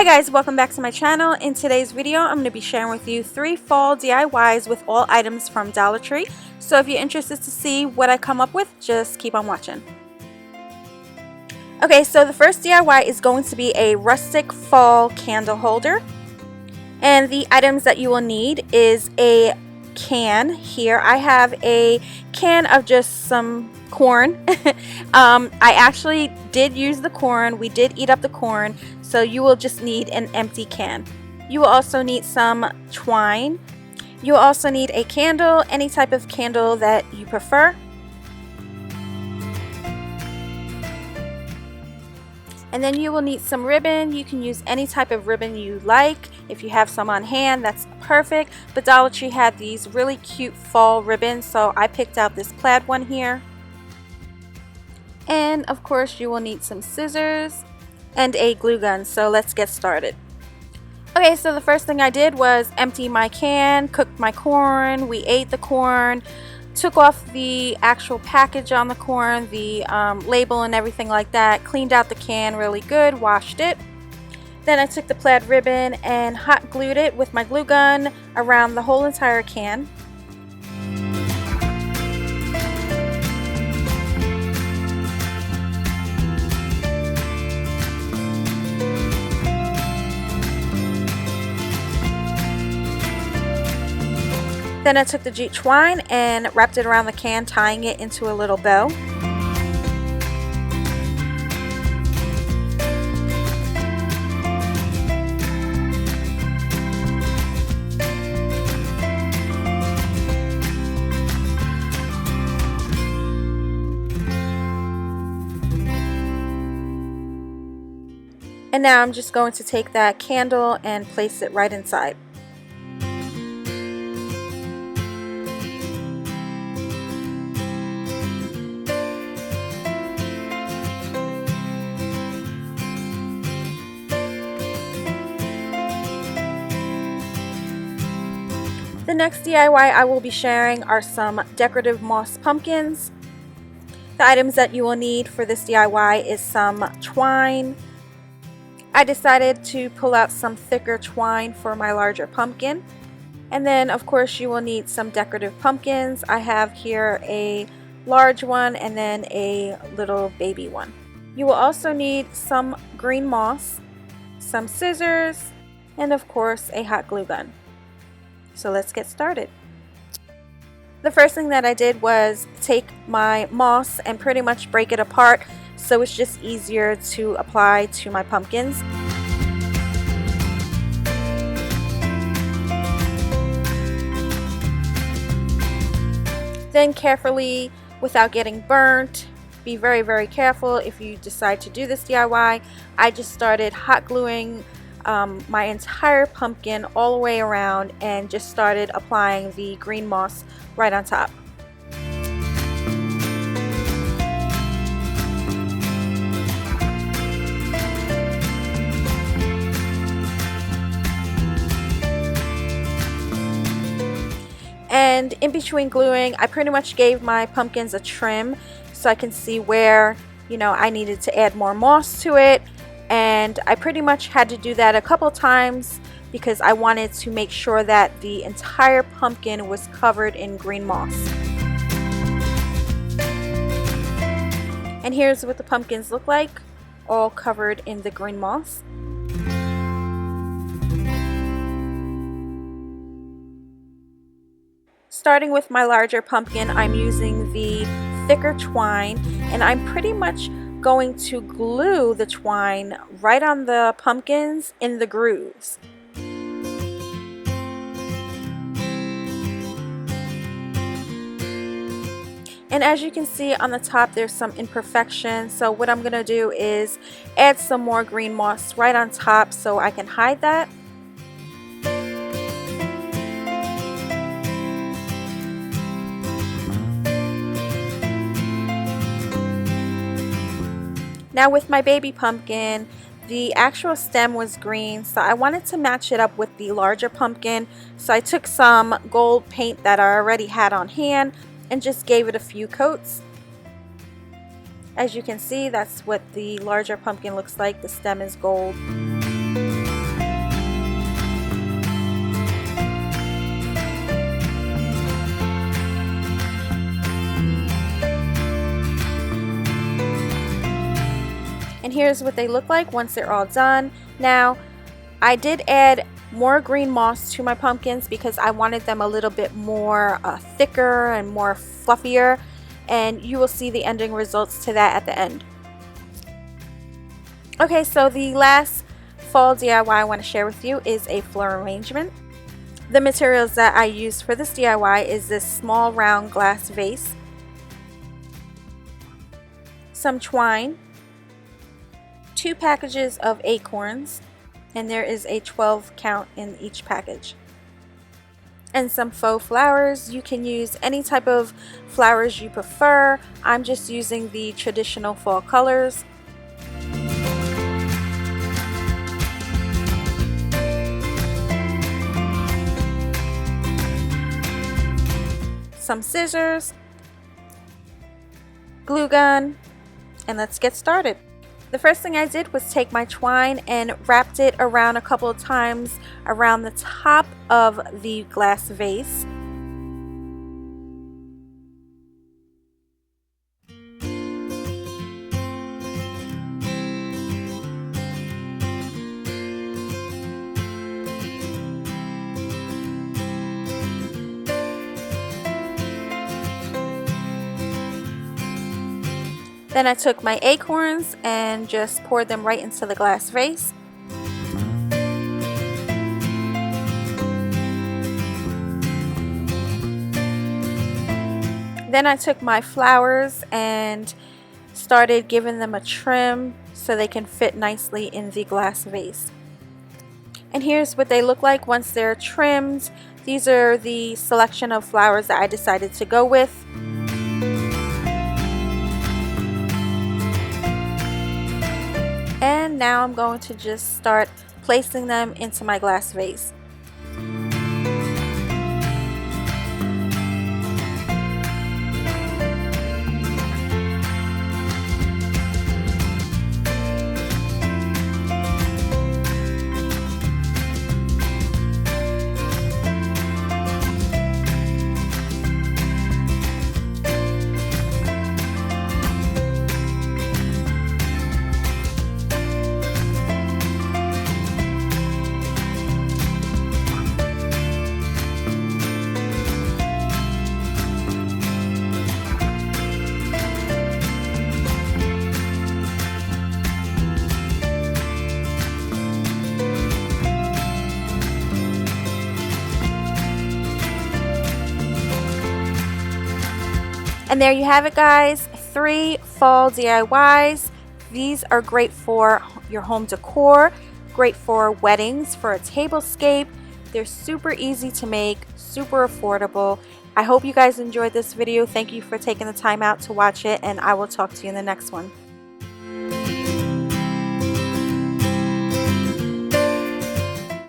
Hi guys, welcome back to my channel. In today's video, I'm going to be sharing with you 3 fall DIYs with all items from Dollar Tree. So if you're interested to see what I come up with, just keep on watching. Okay, so the first DIY is going to be a rustic fall candle holder. And the items that you will need is a can. Here I have a can of just some corn. I actually did use the corn. We did eat up the corn, so you will just need an empty can. You will also need some twine. You will also need a candle, any type of candle that you prefer. And then you will need some ribbon. You can use any type of ribbon you like. If you have some on hand, that's perfect. But Dollar Tree had these really cute fall ribbons, so I picked out this plaid one here. And of course you will need some scissors and a glue gun, so let's get started. Okay, so the first thing I did was empty my can, cooked my corn, we ate the corn, took off the actual package on the corn, the label and everything like that, cleaned out the can really good, washed it. Then I took the plaid ribbon and hot glued it with my glue gun around the whole entire can. Then I took the jute twine and wrapped it around the can, tying it into a little bow. And now I'm just going to take that candle and place it right inside. The next DIY I will be sharing are some decorative moss pumpkins. The items that you will need for this DIY is some twine. I decided to pull out some thicker twine for my larger pumpkin. And then of course you will need some decorative pumpkins. I have here a large one and then a little baby one. You will also need some green moss, some scissors, and of course a hot glue gun. So let's get started. The first thing that I did was take my moss and pretty much break it apart so it's just easier to apply to my pumpkins. Then carefully, without getting burnt, be very careful if you decide to do this DIY. I just started hot gluing my entire pumpkin all the way around and just started applying the green moss right on top. And in between gluing, I pretty much gave my pumpkins a trim so I can see where, I needed to add more moss to it. And I pretty much had to do that a couple times because I wanted to make sure that the entire pumpkin was covered in green moss. And here's what the pumpkins look like, all covered in the green moss. Starting with my larger pumpkin, I'm using the thicker twine, and I'm pretty much going to glue the twine right on the pumpkins in the grooves. And as you can see on the top, there's some imperfections, so what I'm gonna do is add some more green moss right on top so I can hide that. Now with my baby pumpkin, the actual stem was green, so I wanted to match it up with the larger pumpkin. So I took some gold paint that I already had on hand and just gave it a few coats. As you can see, that's what the larger pumpkin looks like. The stem is gold. And here's what they look like once they're all done. Now, I did add more green moss to my pumpkins because I wanted them a little bit more thicker and more fluffier, and you will see the ending results to that at the end. Okay, so the last fall DIY I want to share with you is a floral arrangement. The materials that I used for this DIY is this small round glass vase, some twine, 2 packages of acorns, and there is a 12 count in each package, and some faux flowers. You can use any type of flowers you prefer. I'm just using the traditional fall colors. Some scissors, glue gun, and let's get started. The first thing I did was take my twine and wrapped it around a couple of times around the top of the glass vase. Then I took my acorns and just poured them right into the glass vase. Then I took my flowers and started giving them a trim so they can fit nicely in the glass vase. And here's what they look like once they're trimmed. These are the selection of flowers that I decided to go with. And now I'm going to just start placing them into my glass vase. And there you have it, guys, 3 fall DIYs. These are great for your home decor, great for weddings, for a tablescape. They're super easy to make, super affordable. I hope you guys enjoyed this video. Thank you for taking the time out to watch it, and I will talk to you in the next one.